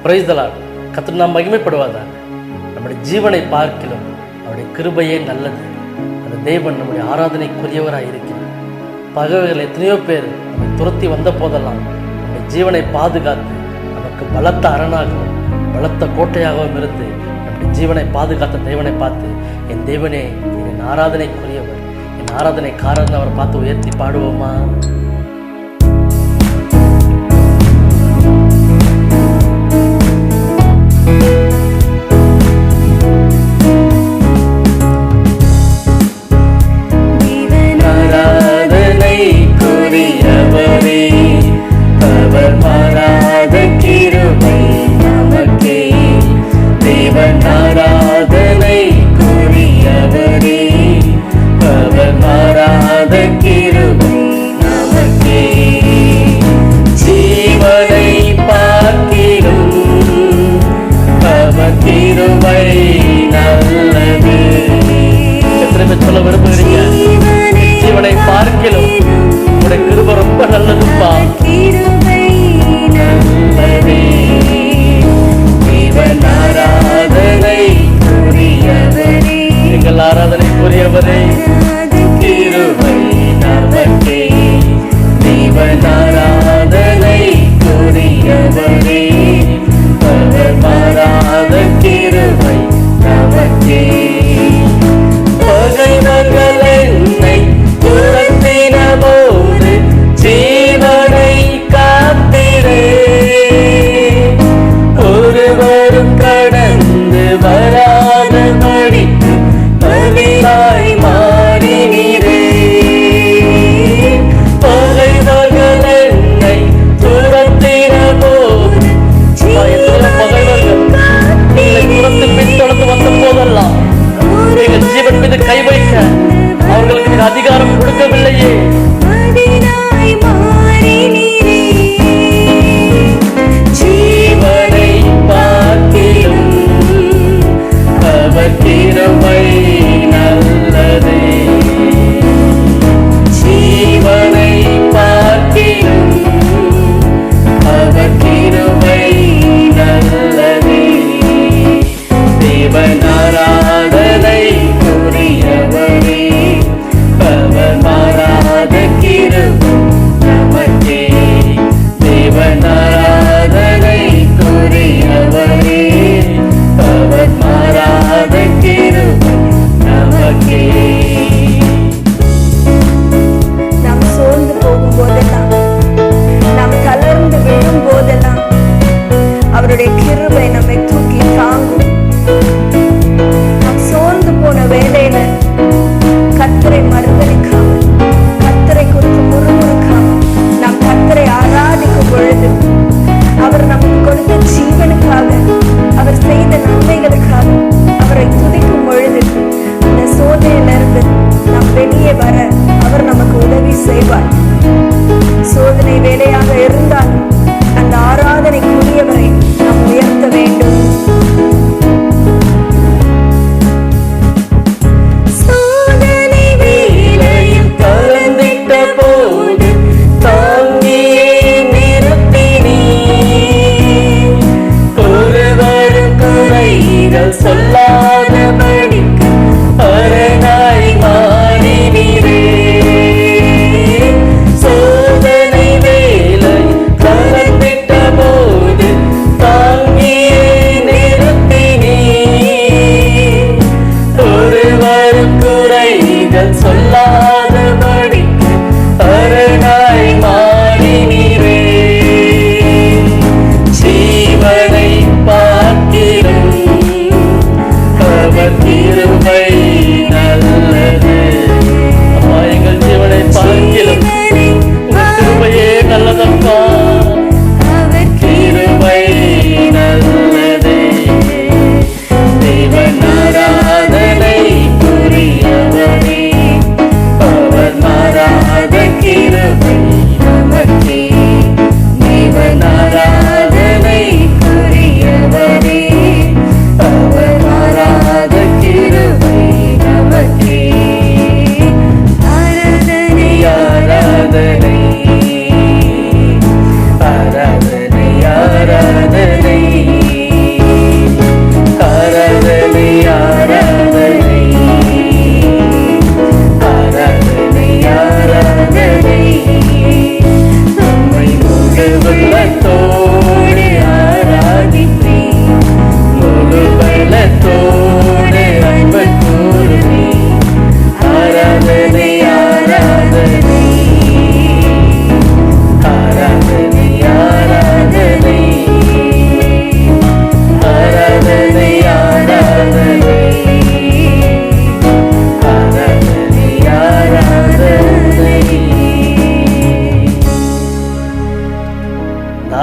Praise the Lord. கர்த்தர் நாம் மகிமைப்படுவதாக. நம்முடைய ஜீவனை பார்க்கிலும் அவருடைய கிருபையே நல்லது. அந்த தேவன் நம்முடைய ஆராதனைக்குரியவராக இருக்கிறார். பகைவர்கள் எத்தனையோ பேர் நம்மை துரத்தி வந்த போதெல்லாம் நம்முடைய ஜீவனை பாதுகாத்து நமக்கு பலத்த அரணாகவும் பலத்த கோட்டையாகவும் இருந்து நம்முடைய ஜீவனை பாதுகாத்த தேவனை பார்த்து, என் தேவனே என் ஆராதனைக்குரியவர், என் ஆராதனைக்காரன் அவரை பார்த்து உயர்த்தி பாடுவோமா? சொல்ல விரும்புகிறீங்க, ஜீவனை பார்க்கிலும் உடைய கிருபை ரொம்ப நல்லதுப்பா. எங்கள் ஆராதனைக்குரியவரே, கிருபை நமக்கே. தேவன் ஆராதனைக்குரியவரே, அவர் மாறாத கிருபை நமக்கே. பகைவர்கள் என்னை துரத்தின போது ஜீவனை காத்திரே, ஒருவரும் கடந்து வராதபடிக்கு பதிலாய் மாறினீரே. பகைவர்கள் என்னை துரத்தின போது, பகைவர்கள் துரத்து பின்தொடர்ந்து வந்த போதெல்லாம் எங்கள் ஜீவன் மீது கை வைக்க அவர்களுக்கு நீர் அதிகாரம் கொடுக்கவில்லையே. ஜீவனை பார்க்கிலும் அவர் கிருபை நல்லதே. ஜீவனை பார்க்கிலும் அவர் கிருபை நல்லதே. தேவன் ஆராதனைக்குரியவரே, அவர் மாறாத கிருபை நமக்கே. தேவன் ஆராதனைக்குரியவரே, அவர் மாறாத கிருபை நமக்கே. நாம் சோர்ந்து போகும் போதெல்லாம், நாம் தளர்ந்து விழும் போதெல்லாம் அவருடைய கிருபை நம்மை தூக்கி தாங்கும். நாம் சோர்ந்து போன வேளையில கர்த்தரை மறுதலிக்காமல், கர்த்தரை குறித்து முறுமுறுக்காமல் நாம் கர்த்தரை ஆராதிக்கும் பொழுது, அவர் நமக்கு கொடுத்த ஜீவனுக்காக, அவர் செய்த நன்மைகளுக்காக அவரை துதிக்கும் பொழுது, இந்த சோதனையிலிருந்து நாம் வெளியே வர அவர் நமக்கு உதவி செய்வார். சோதனை வேலையாக இருந்தாலும் அந்த ஆராதனைக்குரியவரை நாம் உயர்த்த வேண்டும். சொல்லாதபடிக்கு அரணாய் மாறினீரே. சோதனை வேலை கலந்திட்ட போது தாங்கியே நிறுத்தினீர். ஒருவரும் குறைகள் சொல்லாதபடிக்கு அரணாய் மாறினீரே. ஜீவனை பார்க்கிலும்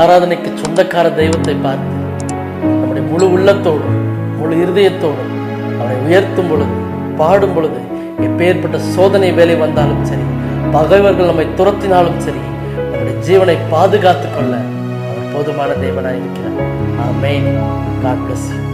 ஆராதனைக்கு சொந்தக்கார தெய்வத்தை பார்த்து நம்முடைய முழு உள்ளத்தோடும் முழு இருதயத்தோடும் அவரை உயர்த்தும் பொழுது, பாடும் பொழுது, எப்பேற்பட்ட சோதனை வேலை வந்தாலும் சரி, பகைவர்கள் நம்மை துரத்தினாலும் சரி, நம்முடைய ஜீவனை பாதுகாத்துக் கொள்ள அவர் போதுமான தேவனாய் இருக்கிறார். ஆமென். God bless you.